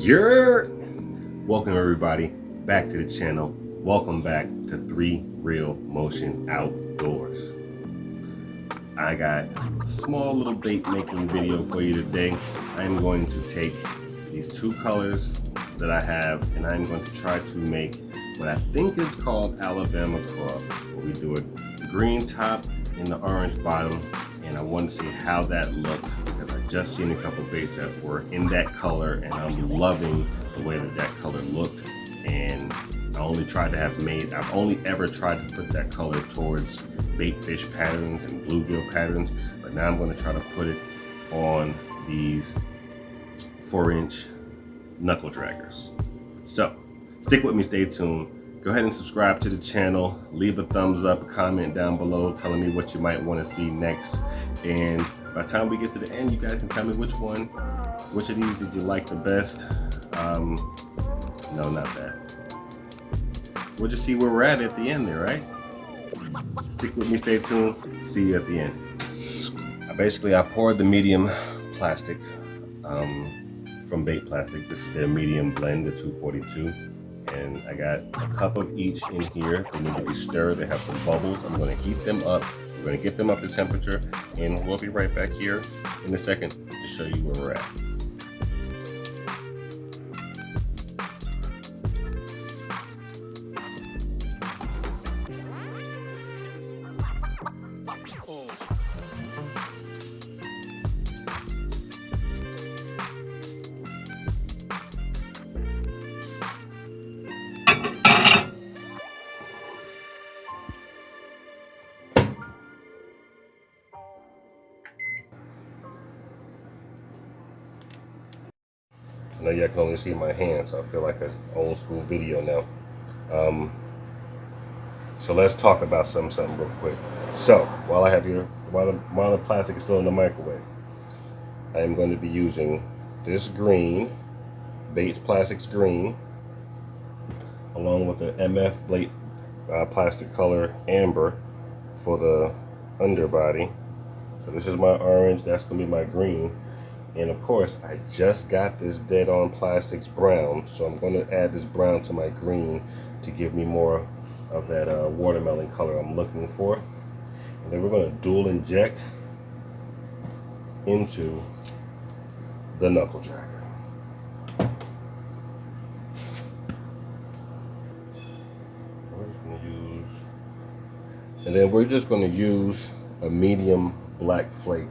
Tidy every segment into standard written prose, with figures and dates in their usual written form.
Welcome everybody back to the channel. Welcome back to 3 Real Motion Outdoors. I got a small little bait making video for you today. I'm going to take these two colors that I have and I'm going to try to make what I think is called Alabama craw, where we do a green top and the orange bottom, and I want to see how that looked because I just seen a couple baits that were in that color and I'm loving the way that color looked. And I've only ever tried to put that color towards bait fish patterns and bluegill patterns, but now I'm going to try to put it on these 4-inch knuckle draggers. So stick with me, stay tuned. Go ahead and subscribe to the channel, leave a thumbs up, comment down below telling me what you might want to see next. And by the time we get to the end, you guys can tell me which of these did you like the best. No, not that. We'll just see where we're at the end there, right? Stick with me, stay tuned, see you at the end. I poured the medium plastic from Bait Plastic. This is their medium blend, the 242. And I got a cup of each in here. They need to be stirred. They have some bubbles. I'm going to heat them up. We're going to get them up to temperature, and we'll be right back here in a second to show you where we're at. I know y'all can only see my hand, so I feel like an old school video now. So let's talk about something real quick. So while the plastic is still in the microwave, I am going to be using this green, Bait Plastics green, along with an MF Bait plastic color amber for the underbody. So this is my orange, that's going to be my green. And of course, I just got this Dead On Plastics brown, so I'm going to add this brown to my green to give me more of that watermelon color I'm looking for. And then we're going to dual inject into the knuckle dragger. And then we're just going to use a medium black flake.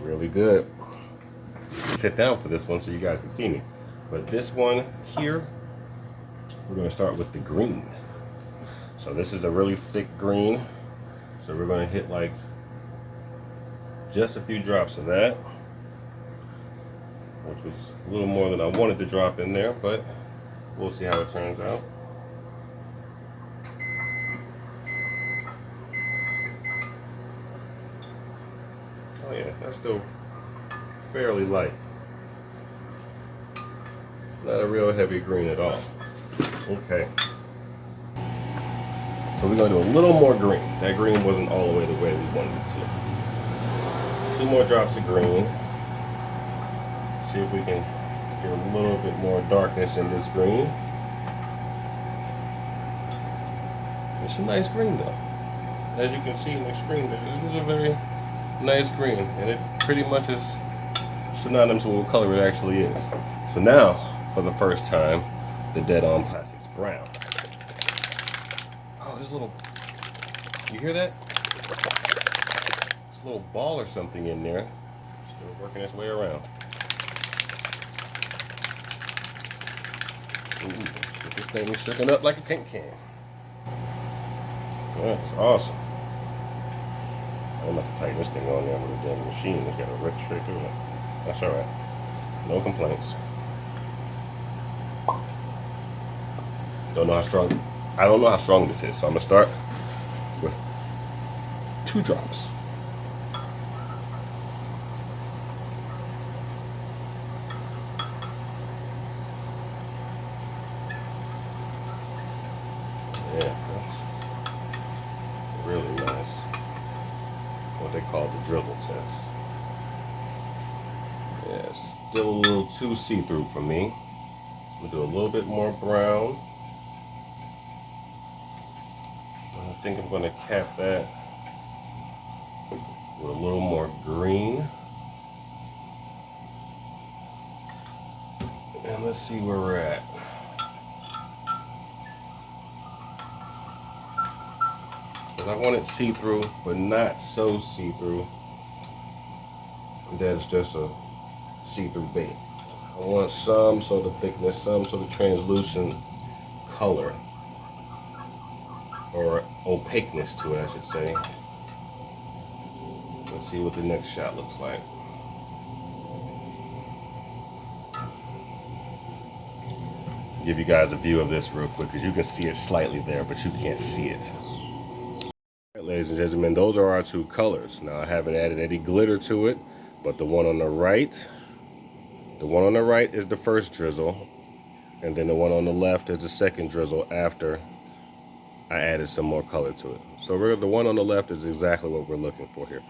Really good. Sit down for this one so you guys can see me. But this one here, we're going to start with the green. So this is a really thick green. So we're going to hit like just a few drops of that, which was a little more than I wanted to drop in there, but we'll see how it turns out. Oh yeah, that's still fairly light. Not a real heavy green at all. Okay. So we're going to do a little more green. That green wasn't all the way we wanted it to. 2 more drops of green. See if we can get a little bit more darkness in this green. It's a nice green though. As you can see in the screen, this is a very nice green, and it pretty much is synonymous with what color it actually is. So now, for the first time, the Dead On Plastics brown. Oh, there's a little, you hear that? There's a little ball or something in there. Still working its way around. Ooh, this thing is shaking up like a paint can. That's awesome. I'm going to have to tighten this thing on there with a damn machine. It's got to rip straight through it. That's alright. No complaints. I don't know how strong this is, so I'm gonna start with 2 drops. Yeah, that's really nice. What they call the drizzle test. Yeah, it's still a little too see-through for me. I'm gonna do a little bit more brown. I think I'm gonna cap that with a little more green. And let's see where we're at. Because I want it see-through, but not so see-through that it's just a see-through bait. I want some sort of thickness, some sort of translucent color, or opaqueness to it, I should say. Let's see what the next shot looks like. Give you guys a view of this real quick, because you can see it slightly there, but you can't see it. All right, ladies and gentlemen, those are our 2 colors. Now, I haven't added any glitter to it, but the one on the right is the first drizzle, and then the one on the left is the second drizzle after I added some more color to it. So the one on the left is exactly what we're looking for here,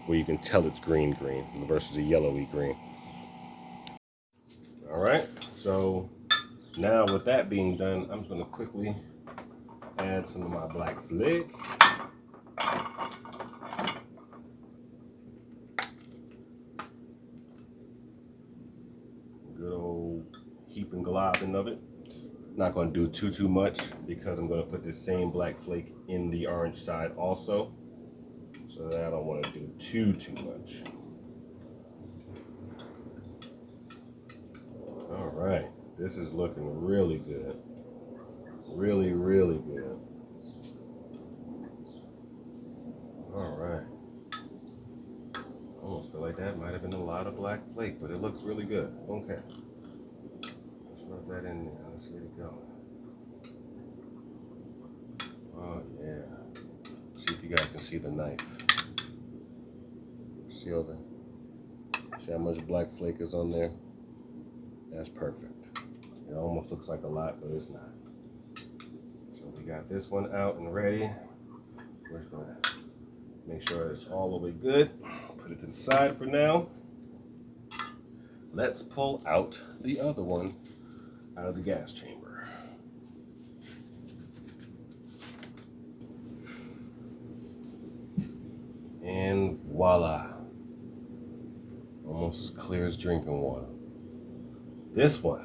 where you can tell it's green versus a yellowy green. All right, so now with that being done, I'm just gonna quickly add some of my black flake. Good old heaping globbing of it. Not gonna do too much because I'm gonna put this same black flake in the orange side also. So that I don't wanna do too much. All right. This is looking really good. Really good. All right. Almost feel like that might have been a lot of black flake, but it looks really good. Okay. Let's rub that in there. Let's get it going. Oh yeah. See if you guys can see the knife. See how much black flake is on there? That's perfect. It almost looks like a lot, but it's not. So we got this one out and ready. We're just gonna make sure it's all the way good. Put it to the side for now. Let's pull out the other one out of the gas chamber. And voila. Almost as clear as drinking water. This one's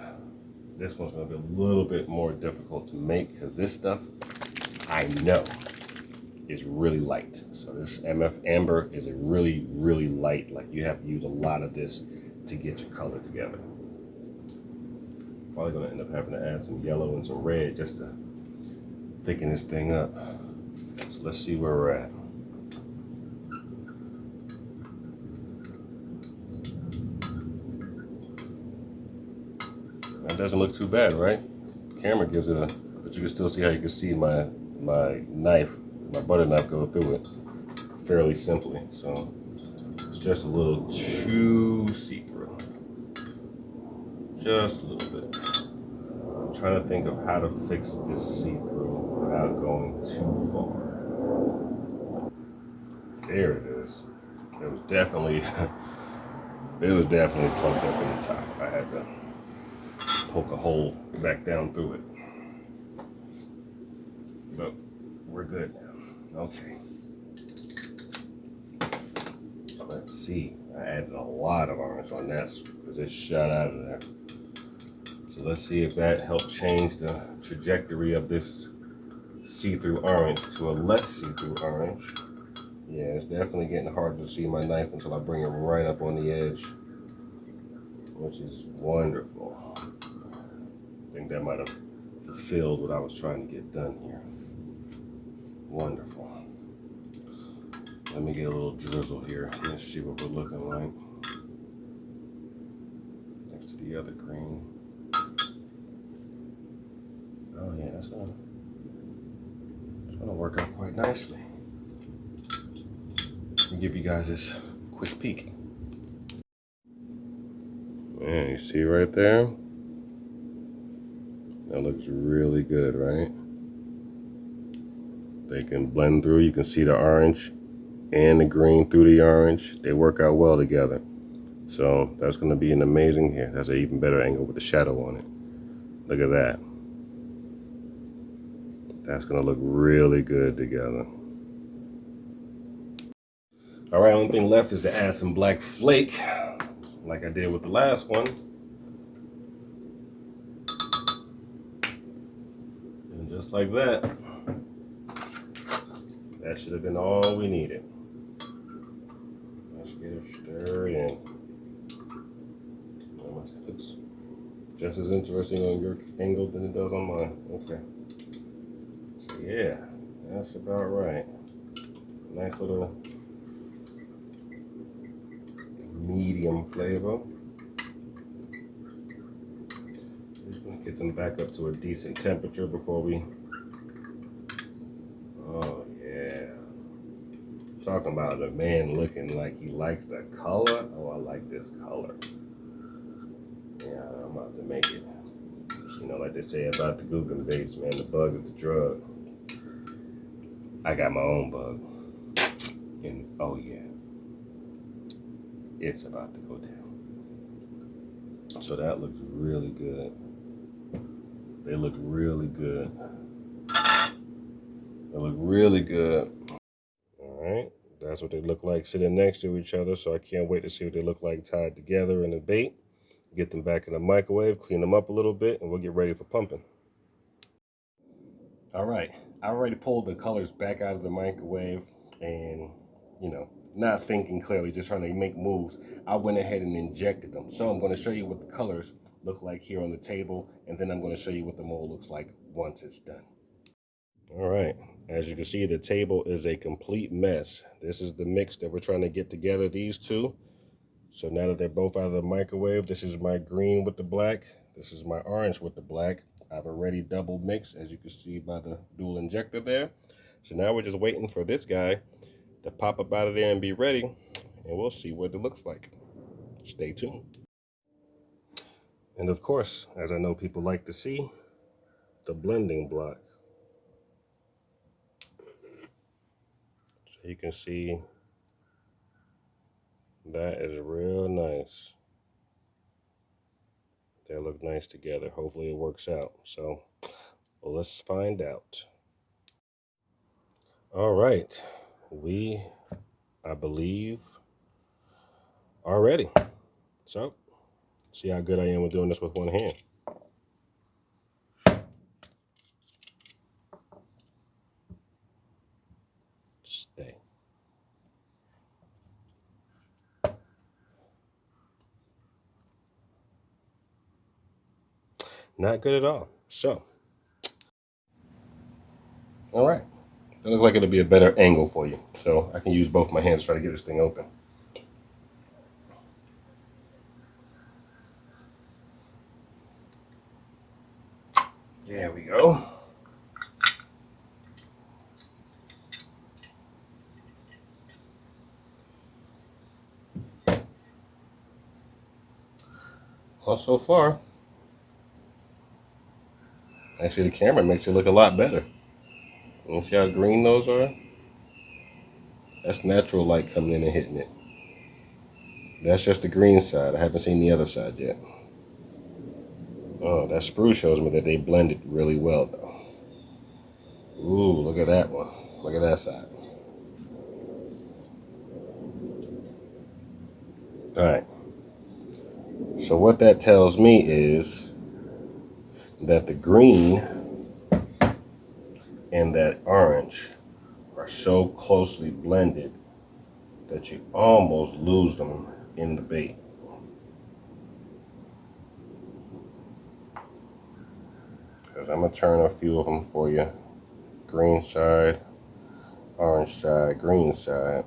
gonna be a little bit more difficult to make because this stuff, I know, is really light. So this MF Amber is a really light, like you have to use a lot of this to get your color together. Probably gonna end up having to add some yellow and some red just to thicken this thing up. So let's see where we're at. That doesn't look too bad, right? The camera gives it but you can still see how you can see my knife, my butter knife go through it fairly simply. So it's just a little too see-through. Just a little bit. I'm trying to think of how to fix this see-through without going too far. There it is. It was definitely plugged up in the top. I had to poke a hole back down through it. But we're good now. Okay. Let's see. I added a lot of orange on that because it shot out of there. So let's see if that helped change the trajectory of this see-through orange to a less see-through orange. Yeah, it's definitely getting harder to see my knife until I bring it right up on the edge, which is wonderful. I think that might have fulfilled what I was trying to get done here. Wonderful. Let me get a little drizzle here. Let's see what we're looking like. Next to the other green. Oh yeah, That's gonna work out quite nicely. Let me give you guys this quick peek. Man, you see right there? That looks really good, right? They can blend through. You can see the orange and the green through the orange. They work out well together. So that's going to be an amazing here. That's an even better angle with the shadow on it. Look at that. That's going to look really good together. All right, only thing left is to add some black flake, like I did with the last one. And just like that, that should have been all we needed. Let's get it stirred in. It looks just as interesting on your angle than it does on mine. Okay. So yeah, that's about right. Nice little medium flavor. Just gonna get them back up to a decent temperature before we. Oh yeah. Talking about a man looking like he likes the color. Oh, I like this color. Yeah, I'm about to make it. You know, like they say about the Google base, man, the bug is the drug. I got my own bug. And oh yeah, it's about to go down. So that looks really good. They look really good. They look really good. All right, that's what they look like sitting next to each other. So I can't wait to see what they look like tied together in the bait. Get them back in the microwave, clean them up a little bit, and we'll get ready for pumping. All right, I already pulled the colors back out of the microwave, and you know, not thinking clearly, just trying to make moves. I went ahead and injected them. So I'm going to show you what the colors look like here on the table, and then I'm going to show you what the mold looks like once it's done. All right, as you can see, the table is a complete mess. This is the mix that we're trying to get together, these two. So now that they're both out of the microwave, this is my green with the black. This is my orange with the black. I've already double mixed, as you can see by the dual injector there. So now we're just waiting for this guy to pop up out of there and be ready, and we'll see what it looks like. Stay tuned. And of course, as I know people like to see, the blending block. So you can see that is real nice. They look nice together. Hopefully it works out. So let's find out. All right, I believe, are ready. So see how good I am with doing this with one hand. Stay. Not good at all. So, all right. It looks like it'll be a better angle for you. So I can use both my hands to try to get this thing open. There we go. Well, so far, actually the camera makes it look a lot better. You see how green those are? That's natural light coming in and hitting it. That's just the green side. I haven't seen the other side yet. Oh, that sprue shows me that they blended really well, though. Ooh, look at that one. Look at that side. All right. So what that tells me is that the green and that orange are so closely blended that you almost lose them in the bait. Because I'm going to turn a few of them for you. Green side, orange side, green side.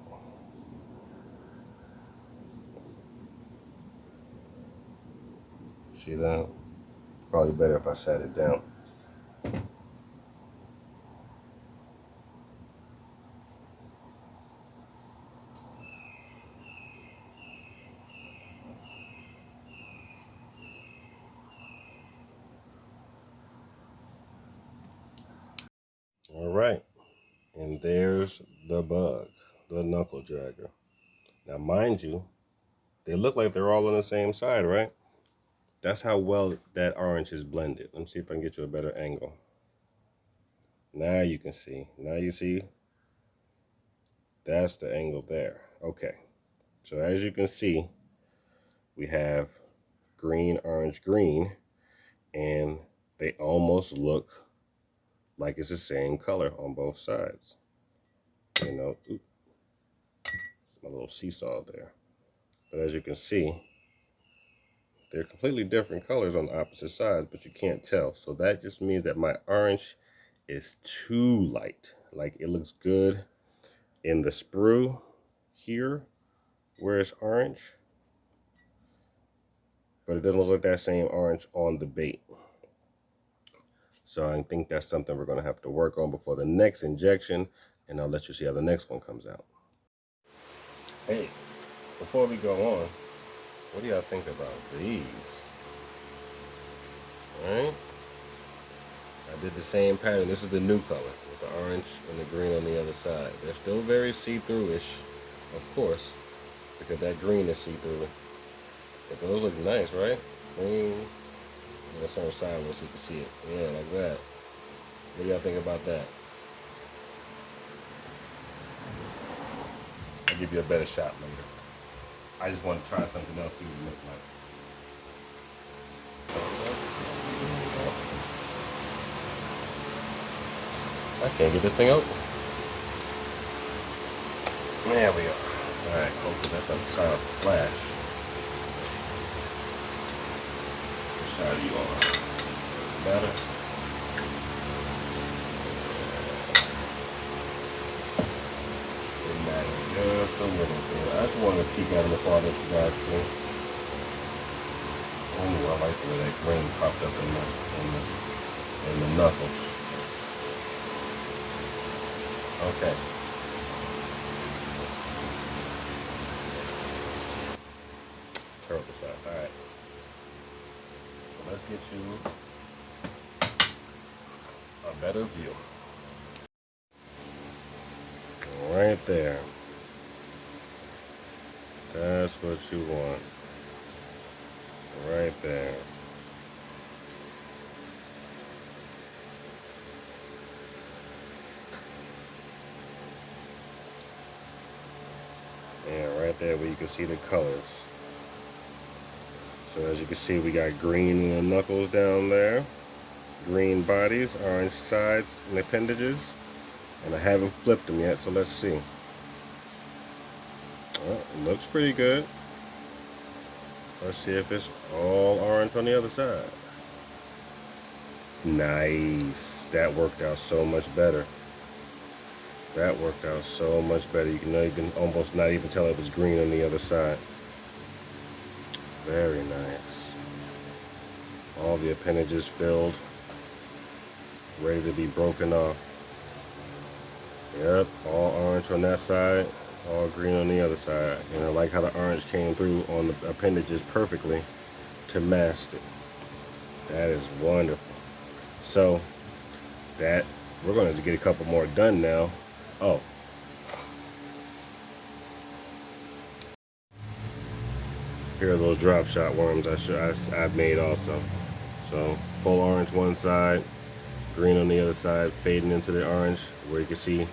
See that? Probably better if I sat it down. All right, and there's the bug, the knuckle dragger. Now, mind you, they look like they're all on the same side, right? That's how well that orange is blended. Let me see if I can get you a better angle. Now you can see. Now you see, that's the angle there. Okay, so as you can see, we have green, orange, green, and they almost look like it's the same color on both sides. You know, oops, my little seesaw there. But as you can see, they're completely different colors on the opposite sides, but you can't tell. So that just means that my orange is too light. Like, it looks good in the sprue here where it's orange, but it doesn't look like that same orange on the bait. So I think that's something we're gonna have to work on before the next injection, and I'll let you see how the next one comes out. Hey, before we go on, what do y'all think about these? All right, I did the same pattern. This is the new color with the orange and the green on the other side. They're still very see-through-ish, of course, because that green is see-through. But those look nice, right? Green. Let's turn sideways so you can see it. Yeah, like that. What do y'all think about that? I'll give you a better shot later. I just want to try something else, see what it looks like. I can't get this thing open. There we are. Alright, hopefully that doesn't sound flash. Which side are you on? Better? It matters just a little bit. I just wanted to peek out in the far that you guys see. Oh, I like the way that green popped up in the knuckles. Okay. Terrible shot. Alright. So let's get you a better view. Right there. That's what you want. Right there. And right there where you can see the colors. So as you can see, we got green in the knuckles down there, green bodies, orange sides and appendages, and I haven't flipped them yet, so let's see. Well, it looks pretty good. Let's see if it's all orange on the other side. Nice. That worked out so much better. That worked out so much better. You can almost not even tell it was green on the other side. Very nice. All the appendages filled, ready to be broken off. Yep, all orange on that side, all green on the other side. And I like how the orange came through on the appendages perfectly to mask it. That is wonderful. So that we're going to get a couple more done now. Oh, here are those drop shot worms I've made also. So full orange one side, green on the other side, fading into the orange where you can see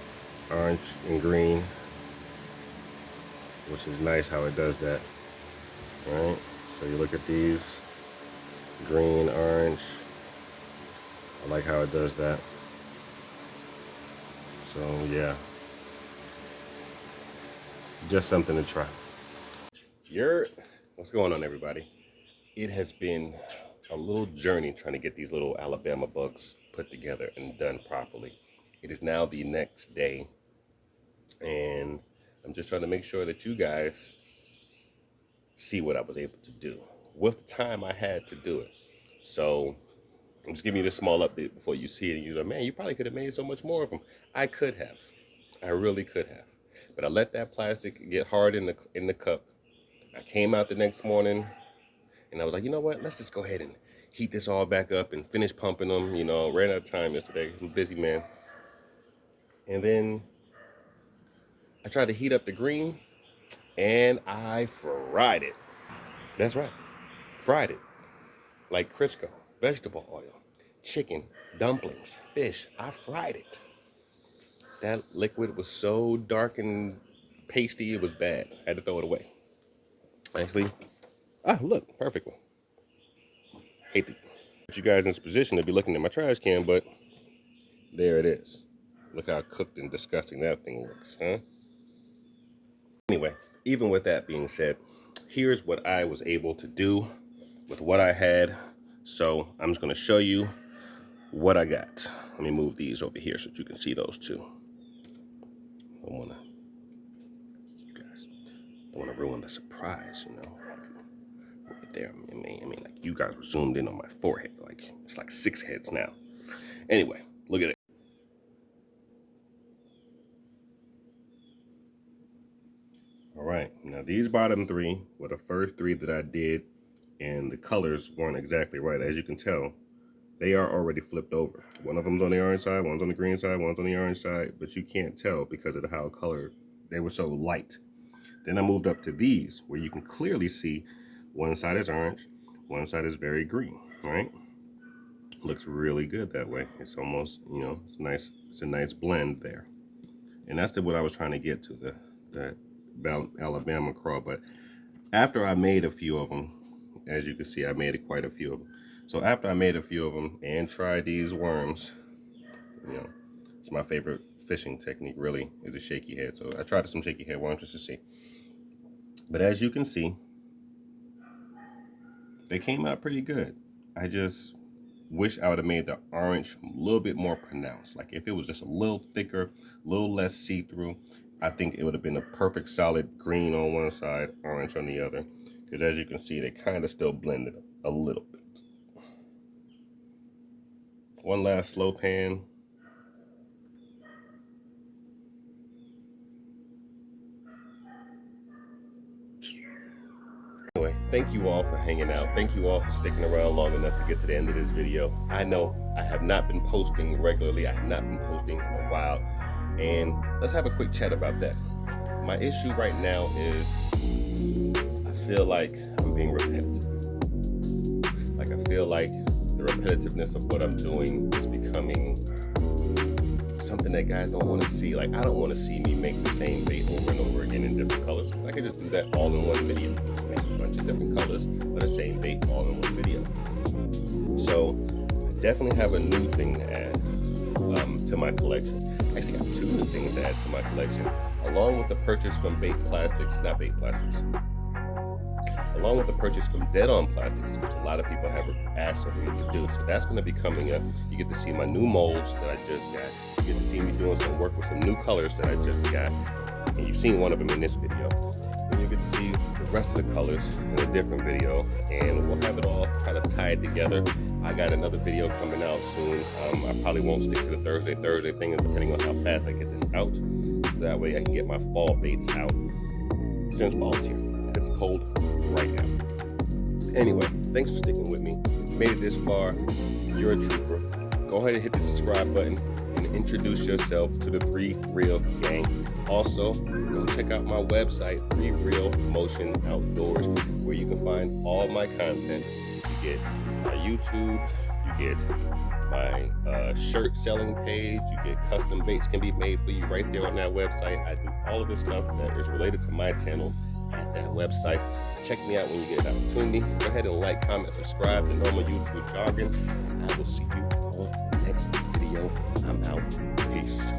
orange and green, which is nice how it does that. All right, so you look at these, green, orange. I like how it does that. So yeah, just something to try. What's going on, everybody? It has been a little journey trying to get these little Alabama bugs put together and done properly. It is now the next day, and I'm just trying to make sure that you guys see what I was able to do with the time I had to do it. So I'm just giving you this small update before you see it, and you're like, man, you probably could have made so much more of them. I could have. I really could have. But I let that plastic get hard in the cup. I came out the next morning, and I was like, you know what? Let's just go ahead and heat this all back up and finish pumping them. You know, ran out of time yesterday. I'm a busy man. And then I tried to heat up the green and I fried it. That's right, fried it. Like Crisco, vegetable oil, chicken, dumplings, fish. I fried it. That liquid was so dark and pasty, it was bad. I had to throw it away. Actually, look, perfect one. Hate to put you guys in this position to be looking at my trash can, but there it is. Look how cooked and disgusting that thing looks, huh? Anyway, even with that being said, here's what I was able to do with what I had. So I'm just gonna show you what I got. Let me move these over here so that you can see those too. You guys don't wanna ruin the surprise, you know. Right there, I mean, like you guys were zoomed in on my forehead. Like it's like 6 heads now. Anyway, look at it. All right, now these bottom 3 were the first 3 that I did, and the colors weren't exactly right. As you can tell, they are already flipped over. One of them's on the orange side, one's on the green side, one's on the orange side, but you can't tell because of how colored they were so light. Then I moved up to these where you can clearly see one side is orange, one side is very green, right? Looks really good that way. It's almost, you know, it's nice. It's a nice blend there. And that's what I was trying to get to, the Alabama crawl. But after I made a few of them, as you can see, I made quite a few of them. So after I made a few of them and tried these worms, you know, it's my favorite fishing technique really, is a shaky head. So I tried some shaky head worms just to see. But as you can see, they came out pretty good. I just wish I would have made the orange a little bit more pronounced. Like if it was just a little thicker, a little less see-through, I think it would have been a perfect solid green on one side, orange on the other. Because as you can see, they kind of still blended a little bit. One last slow pan. Anyway, thank you all for hanging out. Thank you all for sticking around long enough to get to the end of this video. I know I have not been posting regularly. I have not been posting in a while. And let's have a quick chat about that. My issue right now is I feel like I'm being repetitive. Like I feel like the repetitiveness of what I'm doing is becoming something that guys don't want to see. Like I don't want to see me make the same bait over and over again in different colors. I can just do that all in one video. Just make a bunch of different colors of the same bait all in one video. So I definitely have a new thing to add to my collection. Actually, I got 2 new things to add to my collection, along with the purchase from along with the purchase from Dead On Plastics, which a lot of people have asked of me to do. So that's going to be coming up. You get to see my new molds that I just got. You get to see me doing some work with some new colors that I just got. And you've seen one of them in this video. Then you get to see the rest of the colors in a different video. And we'll have it all kind of tied together. I got another video coming out soon. I probably won't stick to the Thursday thing, depending on how fast I get this out. So that way I can get my fall baits out since fall's here. It's cold right now. Anyway, thanks for sticking with me. Made it this far. You're a trooper. Go ahead and hit the subscribe button and introduce yourself to the 3 Real gang. Also, go check out my website, 3 Real Motion Outdoors, where you can find all my content. You get my YouTube, you get my shirt selling page, you get custom baits can be made for you right there on that website. I do all of the stuff that is related to my channel at that website. Check me out when you get an opportunity. Go ahead and like, comment, subscribe to normal YouTube jargon. I will see you on the next video. I'm out. Peace.